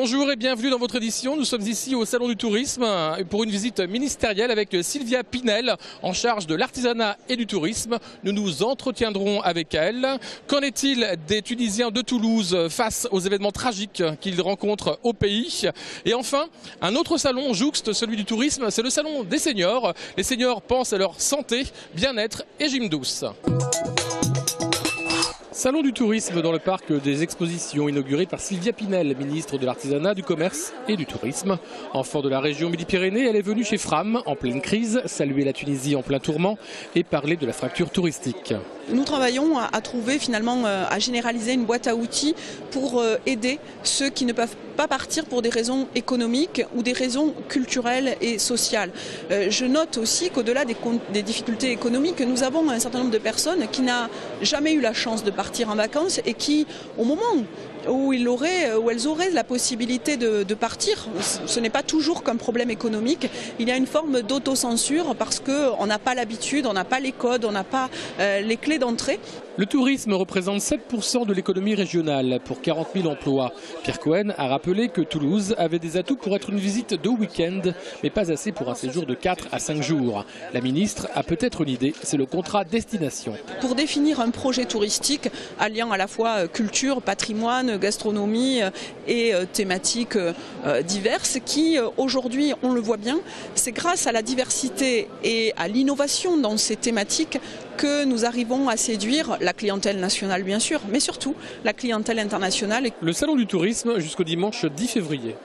Bonjour et bienvenue dans votre édition. Nous sommes ici au Salon du Tourisme pour une visite ministérielle avec Sylvia Pinel, en charge de l'artisanat et du tourisme. Nous nous entretiendrons avec elle. Qu'en est-il des Tunisiens de Toulouse face aux événements tragiques qu'ils rencontrent au pays? Et enfin, un autre salon jouxte celui du tourisme, c'est le salon des seniors. Les seniors pensent à leur santé, bien-être et gym douce. Salon du tourisme dans le parc des expositions inauguré par Sylvia Pinel, ministre de l'Artisanat, du Commerce et du Tourisme. Enfant de la région Midi-Pyrénées, elle est venue chez Fram en pleine crise, saluer la Tunisie en plein tourment et parler de la fracture touristique. Nous travaillons à trouver finalement, à généraliser une boîte à outils pour aider ceux qui ne peuvent pas partir pour des raisons économiques ou des raisons culturelles et sociales. Je note aussi qu'au-delà des difficultés économiques, nous avons un certain nombre de personnes qui n'ont jamais eu la chance de partir en vacances et qui, au moment où elles auraient la possibilité de partir, ce n'est pas toujours qu'un problème économique, il y a une forme d'autocensure parce qu'on n'a pas l'habitude, on n'a pas les codes, on n'a pas les clés d'entrée. Le tourisme représente 7% de l'économie régionale pour 40 000 emplois. Pierre Cohen a rappelé que Toulouse avait des atouts pour être une visite de week-end, mais pas assez pour un séjour de 4 à 5 jours. La ministre a peut-être une idée, c'est le contrat destination. Pour définir un projet touristique alliant à la fois culture, patrimoine, gastronomie et thématiques diverses qui aujourd'hui, on le voit bien, c'est grâce à la diversité et à l'innovation dans ces thématiques que nous arrivons à séduire la clientèle nationale bien sûr, mais surtout la clientèle internationale. Le salon du tourisme jusqu'au dimanche 10 février.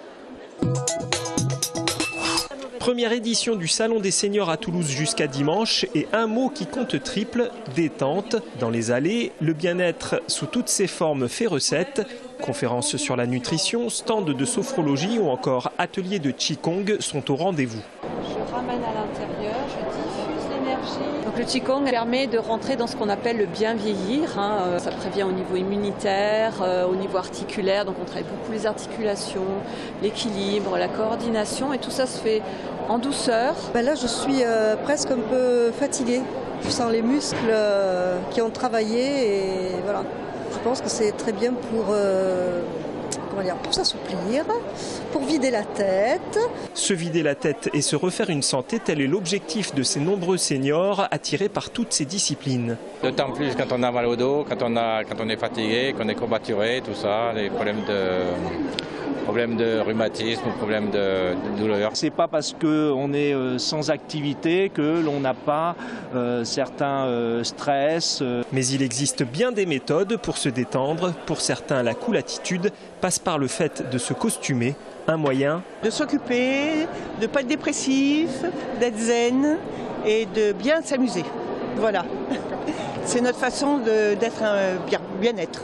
Première édition du Salon des seniors à Toulouse jusqu'à dimanche et un mot qui compte triple, détente. Dans les allées, le bien-être sous toutes ses formes fait recette. Conférences sur la nutrition, stand de sophrologie ou encore ateliers de Qigong sont au rendez-vous. Je ramène à l'intérieur, je diffuse l'énergie. Donc le Qigong permet de rentrer dans ce qu'on appelle le bien vieillir. Ça prévient au niveau immunitaire, au niveau articulaire. Donc on travaille beaucoup les articulations, l'équilibre, la coordination et tout ça se fait en douceur. Là je suis presque un peu fatiguée. Je sens les muscles qui ont travaillé et voilà. Je pense que c'est très bien pour s'assouplir, pour vider la tête. Se vider la tête et se refaire une santé, tel est l'objectif de ces nombreux seniors attirés par toutes ces disciplines. D'autant plus quand on a mal au dos, quand on est fatigué, qu'on est courbaturé, tout ça, les problèmes de rhumatisme, problèmes de douleur. C'est pas parce qu'on est sans activité que l'on n'a pas certains stress. Mais il existe bien des méthodes pour se détendre. Pour certains, la cool attitude passe par le fait de se costumer, un moyen de s'occuper, de ne pas être dépressif, d'être zen et de bien s'amuser. Voilà, c'est notre façon d'être bien-être.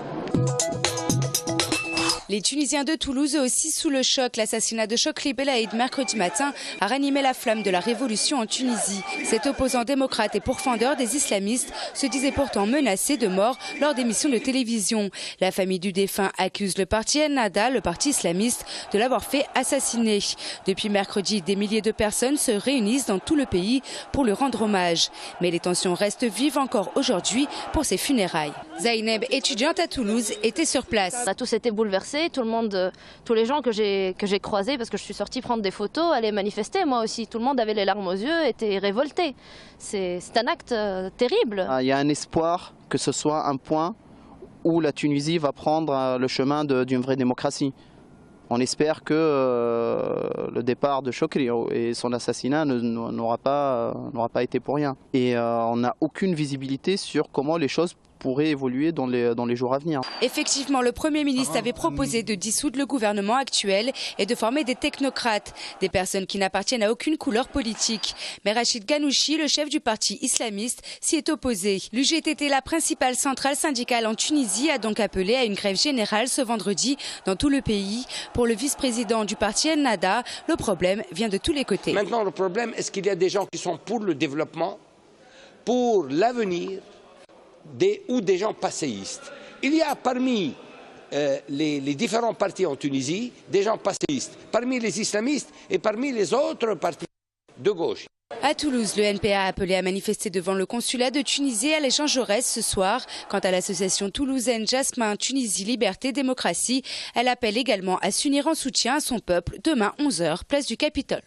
Les Tunisiens de Toulouse aussi sous le choc. L'assassinat de Chokri Belaïd mercredi matin a ranimé la flamme de la révolution en Tunisie. Cet opposant démocrate et pourfendeur des islamistes se disait pourtant menacé de mort lors d'émissions de télévision. La famille du défunt accuse le parti Ennahda, le parti islamiste, de l'avoir fait assassiner. Depuis mercredi, des milliers de personnes se réunissent dans tout le pays pour lui rendre hommage. Mais les tensions restent vives encore aujourd'hui pour ses funérailles. Zaineb, étudiante à Toulouse, était sur place. On a tous été bouleversés. Tout le monde, tous les gens que j'ai croisés, parce que je suis sortie prendre des photos, allaient manifester, moi aussi. Tout le monde avait les larmes aux yeux, était révolté. C'est un acte terrible. Il y a un espoir que ce soit un point où la Tunisie va prendre le chemin d'une vraie démocratie. On espère que le départ de Chokri et son assassinat n'aura pas été pour rien. Et on n'a aucune visibilité sur comment les choses pourrait évoluer dans les jours à venir. Effectivement, le Premier ministre avait proposé de dissoudre le gouvernement actuel et de former des technocrates, des personnes qui n'appartiennent à aucune couleur politique. Mais Rachid Ghanouchi, le chef du parti islamiste, s'y est opposé. L'UGTT, la principale centrale syndicale en Tunisie, a donc appelé à une grève générale ce vendredi dans tout le pays. Pour le vice-président du parti Ennahda, le problème vient de tous les côtés. Maintenant, le problème, est-ce qu'il y a des gens qui sont pour le développement, pour l'avenir, ou des gens passéistes? Il y a parmi les différents partis en Tunisie des gens passéistes, parmi les islamistes et parmi les autres partis de gauche. À Toulouse, le NPA a appelé à manifester devant le consulat de Tunisie à l'Échange Jaurès ce soir. Quant à l'association toulousaine Jasmin Tunisie Liberté Démocratie, elle appelle également à s'unir en soutien à son peuple demain 11h, place du Capitole.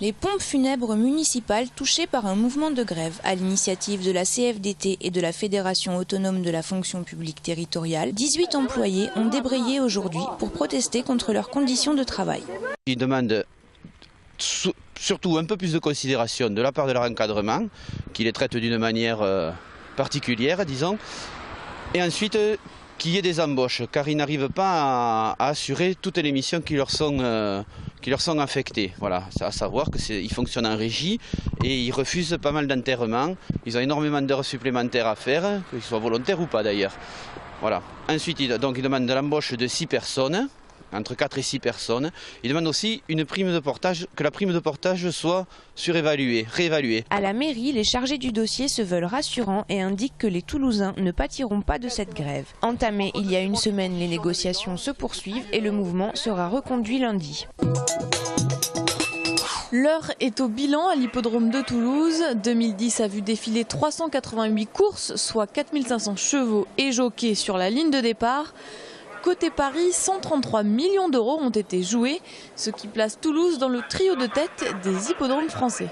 Les pompes funèbres municipales touchées par un mouvement de grève à l'initiative de la CFDT et de la Fédération autonome de la fonction publique territoriale, 18 employés ont débrayé aujourd'hui pour protester contre leurs conditions de travail. Ils demandent surtout un peu plus de considération de la part de leur encadrement, qui les traite d'une manière particulière, disons, et ensuite qu'il y ait des embauches, car ils n'arrivent pas à assurer toutes les missions qui leur sont affectées. Voilà, à savoir qu'ils fonctionnent en régie et ils refusent pas mal d'enterrements. Ils ont énormément d'heures supplémentaires à faire, qu'ils soient volontaires ou pas d'ailleurs. Voilà. Ensuite, ils demandent de l'embauche de 6 personnes. Entre 4 et 6 personnes. Ils demandent aussi une prime de portage, que la prime de portage soit surévaluée, réévaluée. À la mairie, les chargés du dossier se veulent rassurants et indiquent que les Toulousains ne pâtiront pas de cette grève. Entamées il y a une semaine, les négociations se poursuivent et le mouvement sera reconduit lundi. L'heure est au bilan à l'hippodrome de Toulouse. 2010 a vu défiler 388 courses, soit 4500 chevaux et jockeys sur la ligne de départ. Côté Paris, 133 millions d'euros ont été joués, ce qui place Toulouse dans le trio de tête des hippodromes français.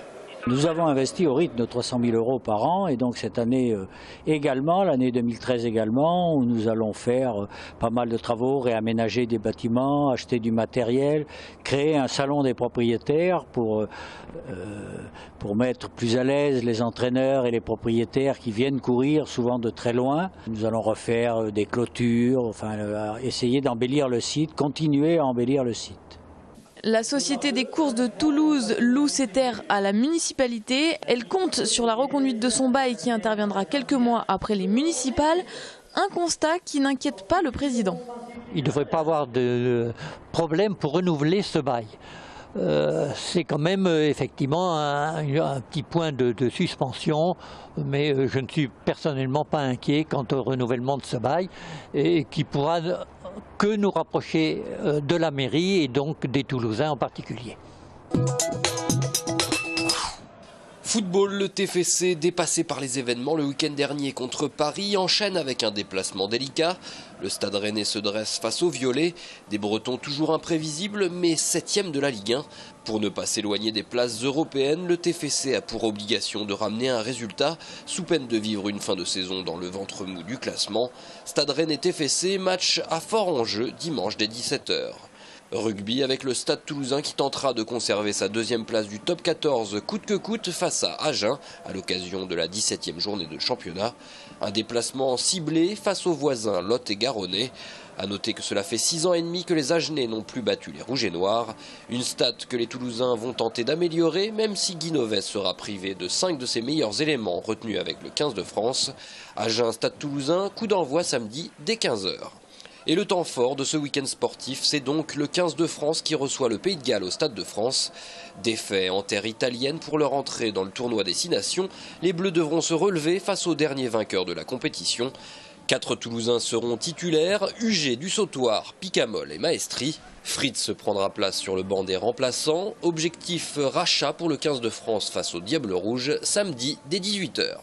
Nous avons investi au rythme de 300 000 euros par an et donc cette année également, l'année 2013 également, où nous allons faire pas mal de travaux, réaménager des bâtiments, acheter du matériel, créer un salon des propriétaires pour mettre plus à l'aise les entraîneurs et les propriétaires qui viennent courir souvent de très loin. Nous allons refaire des clôtures, enfin essayer d'embellir le site, continuer à embellir le site. La Société des courses de Toulouse loue ses terres à la municipalité. Elle compte sur la reconduite de son bail qui interviendra quelques mois après les municipales. Un constat qui n'inquiète pas le président. Il ne devrait pas avoir de problème pour renouveler ce bail. C'est quand même effectivement un petit point de suspension, mais je ne suis personnellement pas inquiet quant au renouvellement de ce bail et qui pourra que nous rapprocher de la mairie et donc des Toulousains en particulier. Football, le TFC, dépassé par les événements le week-end dernier contre Paris, enchaîne avec un déplacement délicat. Le Stade Rennais se dresse face aux Violets, des Bretons toujours imprévisibles mais 7e de la Ligue 1. Pour ne pas s'éloigner des places européennes, le TFC a pour obligation de ramener un résultat sous peine de vivre une fin de saison dans le ventre mou du classement. Stade Rennais TFC, match à fort enjeu dimanche dès 17 h. Rugby avec le Stade Toulousain qui tentera de conserver sa 2e place du top 14 coûte que coûte face à Agen à l'occasion de la 17e journée de championnat. Un déplacement ciblé face aux voisins Lot et Garonnais. A noter que cela fait 6 ans et demi que les Agenais n'ont plus battu les Rouges et Noirs. Une stat que les Toulousains vont tenter d'améliorer, même si Guy Novès sera privé de 5 de ses meilleurs éléments retenus avec le 15 de France. Agen Stade Toulousain, coup d'envoi samedi dès 15 h. Et le temps fort de ce week-end sportif, c'est donc le 15 de France qui reçoit le Pays de Galles au Stade de France. Défait en terre italienne pour leur entrée dans le tournoi des 6 nations, les Bleus devront se relever face aux derniers vainqueurs de la compétition. 4 Toulousains seront titulaires, Huget, Dussautoir, Picamol et Maestri. Fritz prendra place sur le banc des remplaçants. Objectif rachat pour le 15 de France face aux Diables Rouges, samedi dès 18 h.